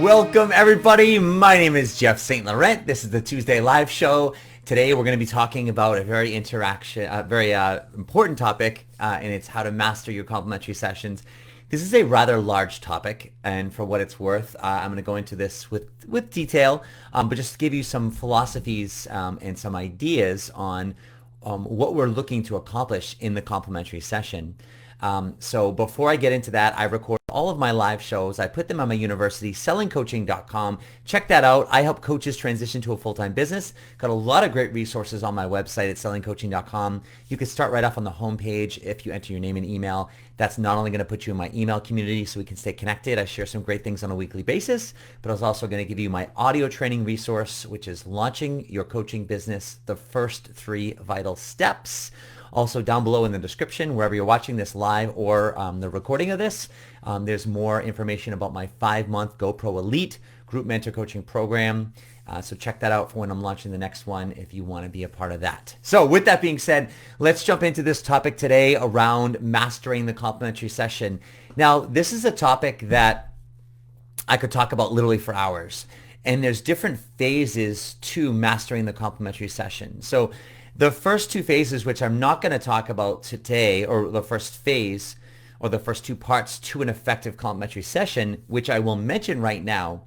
Welcome everybody, my name is Jeff St. Laurent. This is the Tuesday live show. Today we're going to be talking about a very important topic, and it's how to master your complimentary sessions. This is a rather large topic, and for what it's worth, I'm going to go into this with detail, but just to give you some philosophies and some ideas on what we're looking to accomplish in the complimentary session. So before I get into that, I record all of my live shows. I put them on my university, sellingcoaching.com. Check that out. I help coaches transition to a full-time business. Got a lot of great resources on my website at sellingcoaching.com. You can start right off on the homepage if you enter your name and email. That's not only going to put you in my email community so we can stay connected. I share some great things on a weekly basis, but I was also going to give you my audio training resource, which is Launching Your Coaching Business, the First 3 Vital Steps. Also down below in the description, wherever you're watching this live or the recording of this, there's more information about my 5-month GoPro Elite group mentor coaching program. So check that out for when I'm launching the next one if you want to be a part of that. So with that being said, let's jump into this topic today around mastering the complimentary session. Now, this is a topic that I could talk about literally for hours. And there's different phases to mastering the complimentary session. So the first 2 phases, which I'm not going to talk about today, or the first phase, or the first 2 parts to an effective complimentary session, which I will mention right now.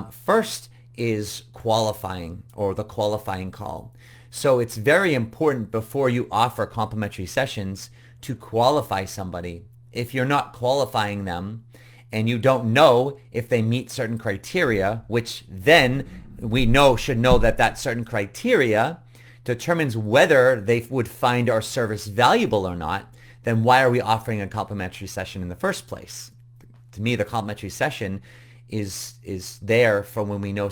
First is qualifying, or the qualifying call. So it's very important before you offer complimentary sessions to qualify somebody. If you're not qualifying them and you don't know if they meet certain criteria, which then we should know that certain criteria determines whether they would find our service valuable or not, then why are we offering a complimentary session in the first place? To me, the complimentary session is there for when we know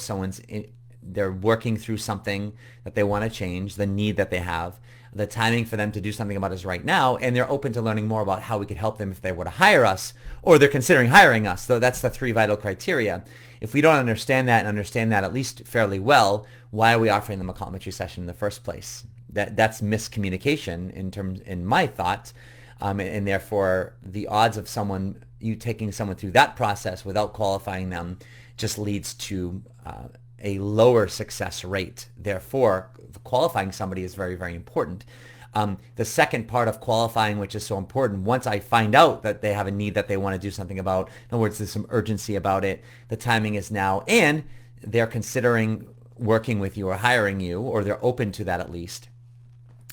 they're working through something that they want to change, the need that they have, the timing for them to do something about is right now, and they're open to learning more about how we could help them if they were to hire us, or they're considering hiring us. So that's the 3 vital criteria. If we don't understand that and understand that at least fairly well, why are we offering them a complimentary session in the first place? That's miscommunication in my thought, and therefore the odds of you taking someone through that process without qualifying them just leads to a lower success rate. Therefore, qualifying somebody is very, very important. The second part of qualifying, which is so important, once I find out that they have a need that they want to do something about, in other words, there's some urgency about it, the timing is now, and they're considering working with you or hiring you, or they're open to that at least.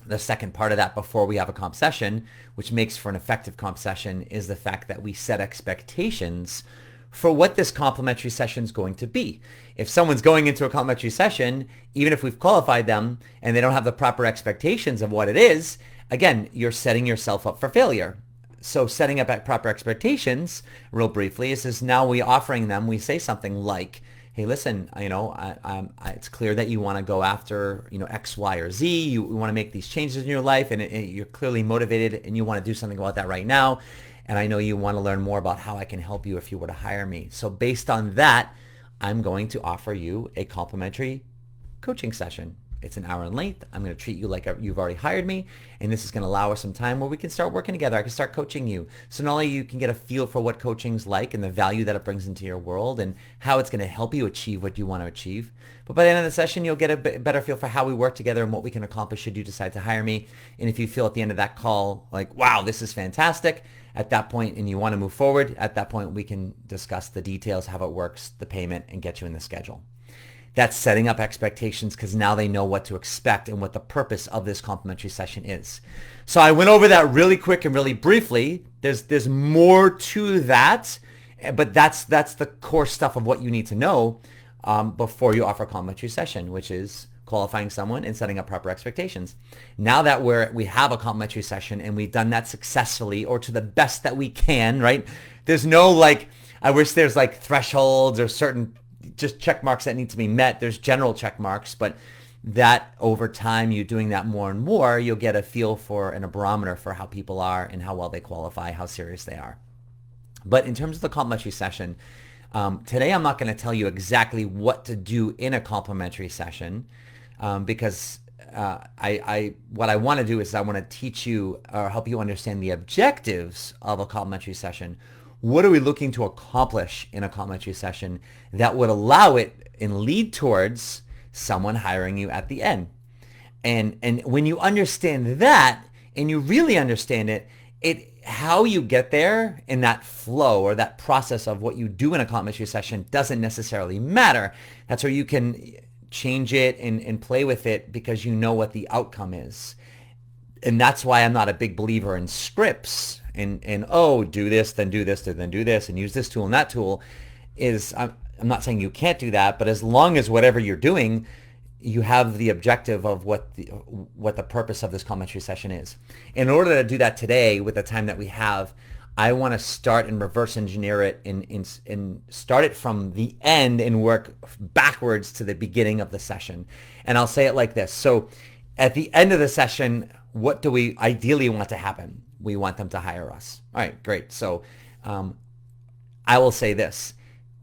The second part of that before we have a comp session, which makes for an effective comp session, is the fact that we set expectations for what this complimentary session is going to be. If someone's going into a complimentary session, even if we've qualified them and they don't have the proper expectations of what it is, again, you're setting yourself up for failure. So setting up proper expectations, real briefly, is now we say something like, hey, listen, it's clear that you want to go after, X, Y, or Z. You want to make these changes in your life, and you're clearly motivated, and you want to do something about that right now. And I know you want to learn more about how I can help you if you were to hire me. So based on that, I'm going to offer you a complimentary coaching session. It's an hour in length. I'm going to treat you like you've already hired me, and this is going to allow us some time where we can start working together. I can start coaching you. So not only you can get a feel for what coaching's like and the value that it brings into your world and how it's going to help you achieve what you want to achieve, but by the end of the session, you'll get a better feel for how we work together and what we can accomplish should you decide to hire me. And if you feel at the end of that call like, wow, this is fantastic, at that point, and you want to move forward, at that point, we can discuss the details, how it works, the payment, and get you in the schedule. That's setting up expectations because now they know what to expect and what the purpose of this complimentary session is. So I went over that really quick and really briefly. There's more to that, but that's the core stuff of what you need to know before you offer a complimentary session, which is qualifying someone and setting up proper expectations. Now that we have a complimentary session and we've done that successfully or to the best that we can, right? There's no I wish there's thresholds or certain just check marks that need to be met. There's general check marks, but that over time, you doing that more and more, you'll get a feel for and a barometer for how people are and how well they qualify, how serious they are. But in terms of the complimentary session, today I'm not going to tell you exactly what to do in a complimentary session because what I want to do is I want to teach you or help you understand the objectives of a complimentary session. What are we looking to accomplish in a complimentary session that would allow it and lead towards someone hiring you at the end? And when you understand that and you really understand it how you get there in that flow or that process of what you do in a complimentary session doesn't necessarily matter. That's where you can change it and play with it because you know what the outcome is. And that's why I'm not a big believer in scripts and oh, do this, then do this, then do this, and use this tool and that tool. I'm not saying you can't do that, but as long as whatever you're doing, you have the objective of what the purpose of this complimentary session is. In order to do that today with the time that we have, I want to start and reverse engineer it and start it from the end and work backwards to the beginning of the session. And I'll say it like this. So at the end of the session, what do we ideally want to happen? We want them to hire us. All right, great. So I will say this.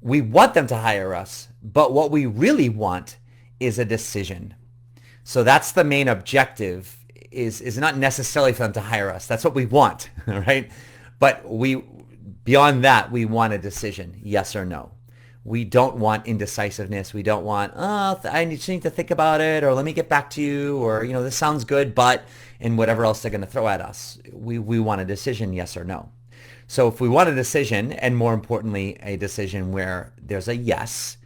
We want them to hire us, but what we really want is a decision. So that's the main objective is not necessarily for them to hire us. That's what we want, right? But beyond that, we want a decision, yes or no. We don't want indecisiveness. We don't want, I just need to think about it, or let me get back to you, or, this sounds good, but, and whatever else they're going to throw at us. We want a decision, yes or no. So if we want a decision, and more importantly, a decision where there's a yes,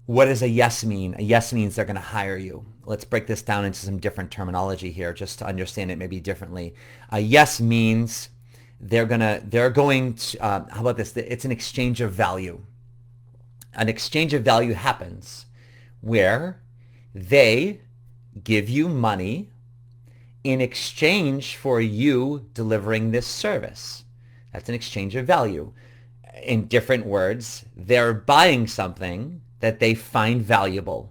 what does a yes mean? A yes means they're going to hire you. Let's break this down into some different terminology here just to understand it maybe differently. A yes means they're going to, how about this? It's an exchange of value. An exchange of value happens where they give you money in exchange for you delivering this service. That's an exchange of value. In different words, they're buying something that they find valuable.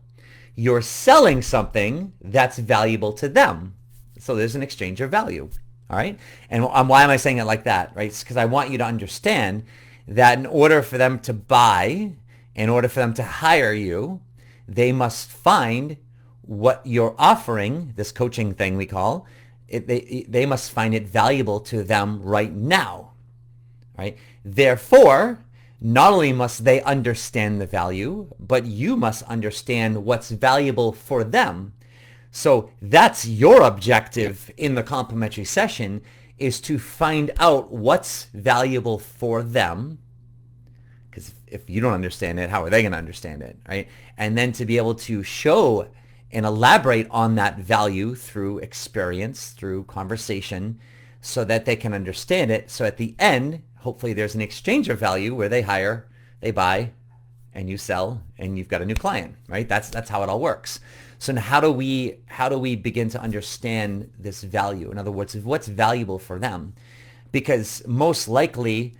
You're selling something that's valuable to them. So there's an exchange of value. All right. And why am I saying it like that? Right. It's because I want you to understand that in order for them to buy, in order for them to hire you, they must find what you're offering, this coaching thing we call it, they must find it valuable to them right now. Right. Therefore, not only must they understand the value, but you must understand what's valuable for them. So that's your objective in the complimentary session, is to find out what's valuable for them. Because if you don't understand it, how are they going to understand it, right? And then to be able to show and elaborate on that value through experience, through conversation, so that they can understand it. So at the end, hopefully there's an exchange of value where they hire, they buy, and you sell, and you've got a new client, right? That's how it all works. So now how do we begin to understand this value? In other words, what's valuable for them? Because most likely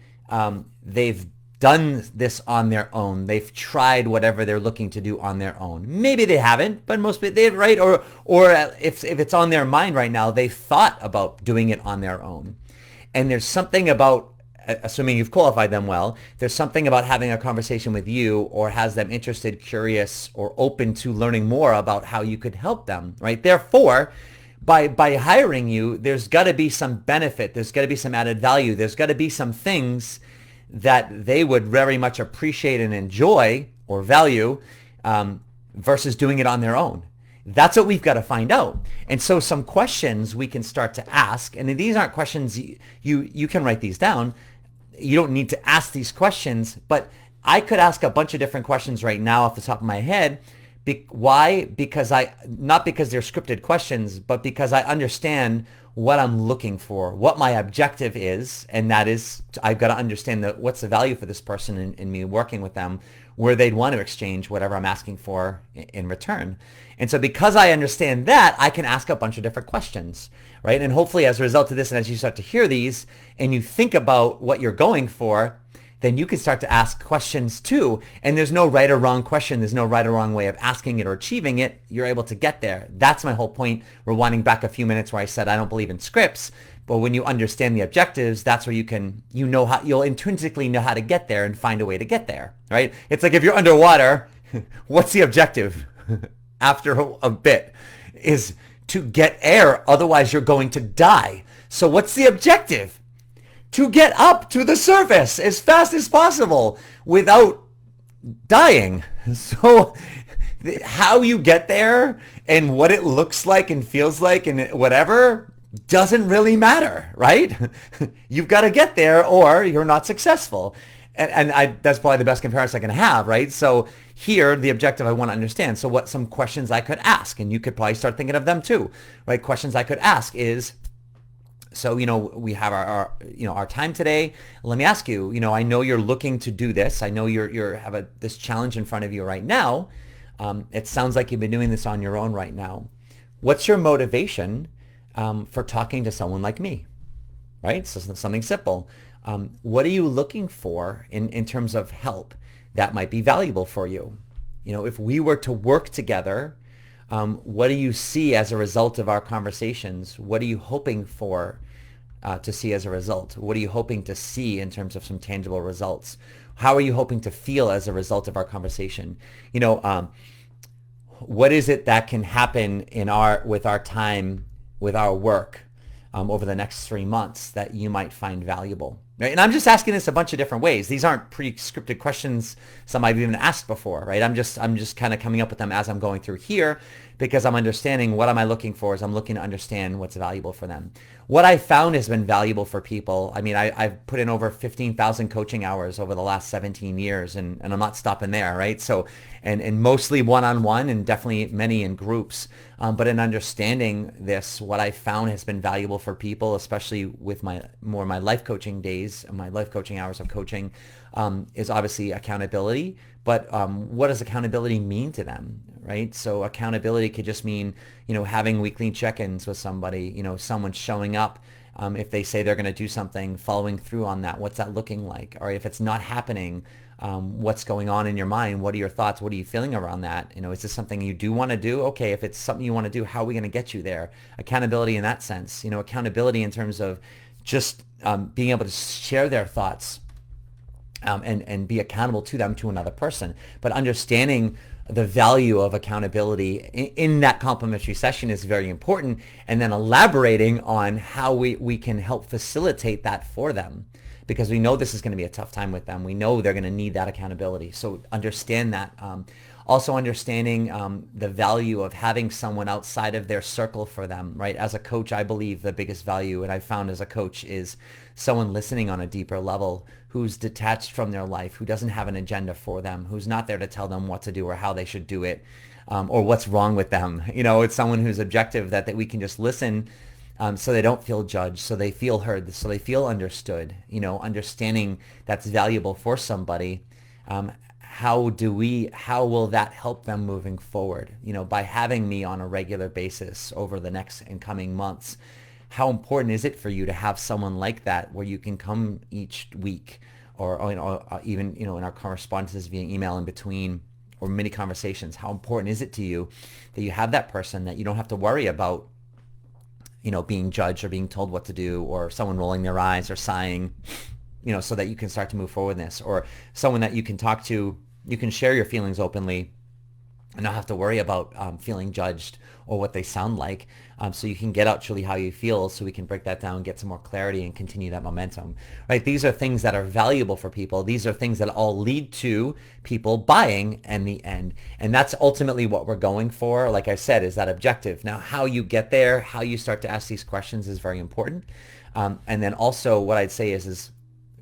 they've done this on their own. They've tried whatever they're looking to do on their own. Maybe they haven't, but most people, right? Or if it's on their mind right now, they've thought about doing it on their own. And there's something about, assuming you've qualified them well, there's something about having a conversation with you or has them interested, curious, or open to learning more about how you could help them, right? Therefore, by hiring you, there's got to be some benefit. There's got to be some added value. There's got to be some things that they would very much appreciate and enjoy or value versus doing it on their own. That's what we've got to find out. And so some questions we can start to ask, and these aren't questions, you can write these down. You don't need to ask these questions, but I could ask a bunch of different questions right now off the top of my head. Why? Because not because they're scripted questions, but because I understand what I'm looking for, what my objective is, and that is I've got to understand what's the value for this person in me working with them, where they'd want to exchange whatever I'm asking for in return. And so because I understand that, I can ask a bunch of different questions, right? And hopefully as a result of this, and as you start to hear these and you think about what you're going for, then you can start to ask questions too. And there's no right or wrong question. There's no right or wrong way of asking it or achieving it. You're able to get there. That's my whole point. Rewinding back a few minutes where I said I don't believe in scripts, but when you understand the objectives, that's where you'll intrinsically know how to get there and find a way to get there, right? It's like if you're underwater, what's the objective after a bit? is to get air, otherwise you're going to die. So what's the objective? To get up to the surface as fast as possible without dying. So how you get there and what it looks like and feels like and whatever doesn't really matter, right? You've got to get there or you're not successful. That's probably the best comparison I can have, right? So here, the objective I want to understand. So what some questions I could ask, and you could probably start thinking of them too, right? Questions I could ask is, so, we have our time today. Let me ask you, I know you're looking to do this. I know you're have this challenge in front of you right now. It sounds like you've been doing this on your own right now. What's your motivation for talking to someone like me, right? So something simple. What are you looking for in terms of help that might be valuable for you? If we were to work together, what do you see as a result of our conversations? What are you hoping for to see as a result? What are you hoping to see in terms of some tangible results? How are you hoping to feel as a result of our conversation? What is it that can happen with our time, with our work over the next 3 months that you might find valuable? Right? And I'm just asking this a bunch of different ways. These aren't pre-scripted questions some I've even asked before, right? I'm just kind of coming up with them as I'm going through here because I'm understanding what am I looking for as I'm looking to understand what's valuable for them. What I found has been valuable for people. I mean, I've put in over 15,000 coaching hours over the last 17 years and I'm not stopping there, right? So, and mostly one-on-one and definitely many in groups. But in understanding this, what I found has been valuable for people, especially with my life coaching days, my life coaching hours of coaching, is obviously accountability. But what does accountability mean to them, right? So accountability could just mean, having weekly check-ins with somebody, someone showing up. If they say they're going to do something, following through on that, what's that looking like? Or if it's not happening, what's going on in your mind? What are your thoughts? What are you feeling around that? Is this something you do want to do? Okay, if it's something you want to do, how are we going to get you there? Accountability in that sense, accountability in terms of just being able to share their thoughts and be accountable to them, to another person. But understanding the value of accountability in that complimentary session is very important, and then elaborating on how we can help facilitate that for them, because we know this is going to be a tough time with them. We know they're going to need that accountability. So understand that. Also understanding the value of having someone outside of their circle for them, right? As a coach, I believe the biggest value, and I found as a coach, is someone listening on a deeper level, who's detached from their life, who doesn't have an agenda for them, who's not there to tell them what to do or how they should do it, or what's wrong with them. It's someone who's objective, that we can just listen, so they don't feel judged, so they feel heard, so they feel understood. Understanding that's valuable for somebody. How will that help them moving forward? By having me on a regular basis over the next and coming months, how important is it for you to have someone like that, where you can come each week, or even, in our correspondences via email in between, or mini conversations? How important is it to you that you have that person, that you don't have to worry about, being judged or being told what to do, or someone rolling their eyes or sighing, so that you can start to move forward in this, or someone that you can talk to, you can share your feelings openly and not have to worry about feeling judged or what they sound like. So you can get out truly how you feel, so we can break that down, get some more clarity, and continue that momentum, right? These are things that are valuable for people. These are things that all lead to people buying in the end. And that's ultimately what we're going for, like I said, is that objective. Now, how you get there, how you start to ask these questions is very important. And then also what I'd say is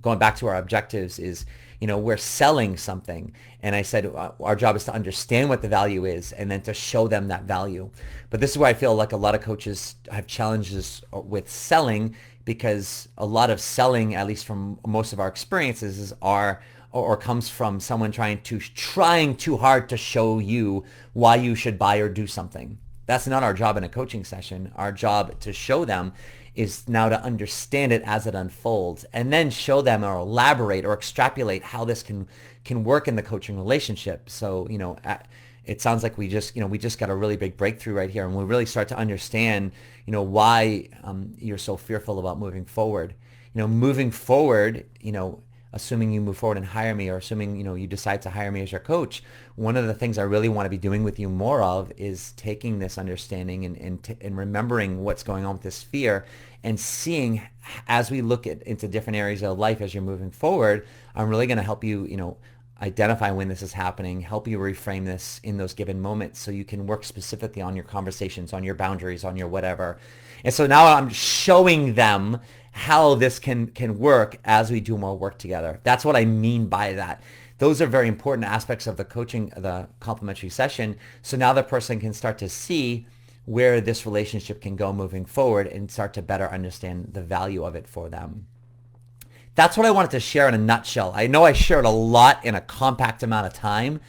going back to our objectives is, we're selling something. And I said our job is to understand what the value is and then to show them that value. But this is where I feel like a lot of coaches have challenges with selling, because a lot of selling, at least from most of our experiences, comes from someone trying too hard to show you why you should buy or do something. That's not our job in a coaching session. Our job to show them is now to understand it as it unfolds, and then show them or elaborate or extrapolate how this can work in the coaching relationship. So, it sounds like we just got a really big breakthrough right here, and we really start to understand, why you're so fearful about moving forward. Moving forward, assuming you move forward and hire me, or assuming, you decide to hire me as your coach, one of the things I really want to be doing with you more of is taking this understanding and remembering what's going on with this fear, and seeing as we look into different areas of life as you're moving forward. I'm really going to help you, identify when this is happening, help you reframe this in those given moments so you can work specifically on your conversations, on your boundaries, on your whatever. And so now I'm showing them how this can work as we do more work together. That's what I mean by that. Those are very important aspects of the coaching, the complimentary session. So now the person can start to see where this relationship can go moving forward and start to better understand the value of it for them. That's what I wanted to share in a nutshell. I know I shared a lot in a compact amount of time.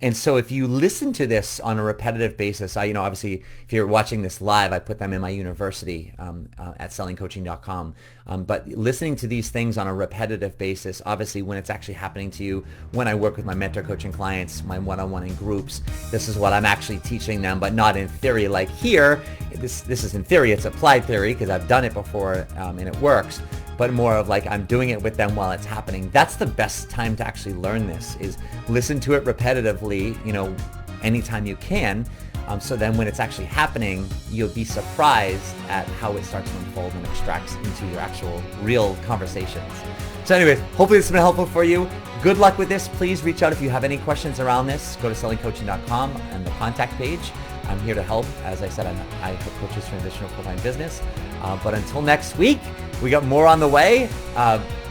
And so if you listen to this on a repetitive basis, obviously, if you're watching this live, I put them in my university at sellingcoaching.com. But listening to these things on a repetitive basis, obviously, when it's actually happening to you, when I work with my mentor coaching clients, my one-on-one in groups, this is what I'm actually teaching them, but not in theory like here. This is in theory. It's applied theory because I've done it before and it works. But more of like I'm doing it with them while it's happening. That's the best time to actually learn this, is listen to it repetitively, anytime you can. So then when it's actually happening, you'll be surprised at how it starts to unfold and extracts into your actual real conversations. So anyways, hopefully this has been helpful for you. Good luck with this. Please reach out if you have any questions around this. Go to sellingcoaching.com and the contact page. I'm here to help. As I said, I help coaches transition to full-time business. But until next week, we got more on the way.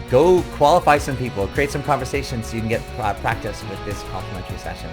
Go qualify some people, create some conversations so you can get practice with this complimentary session.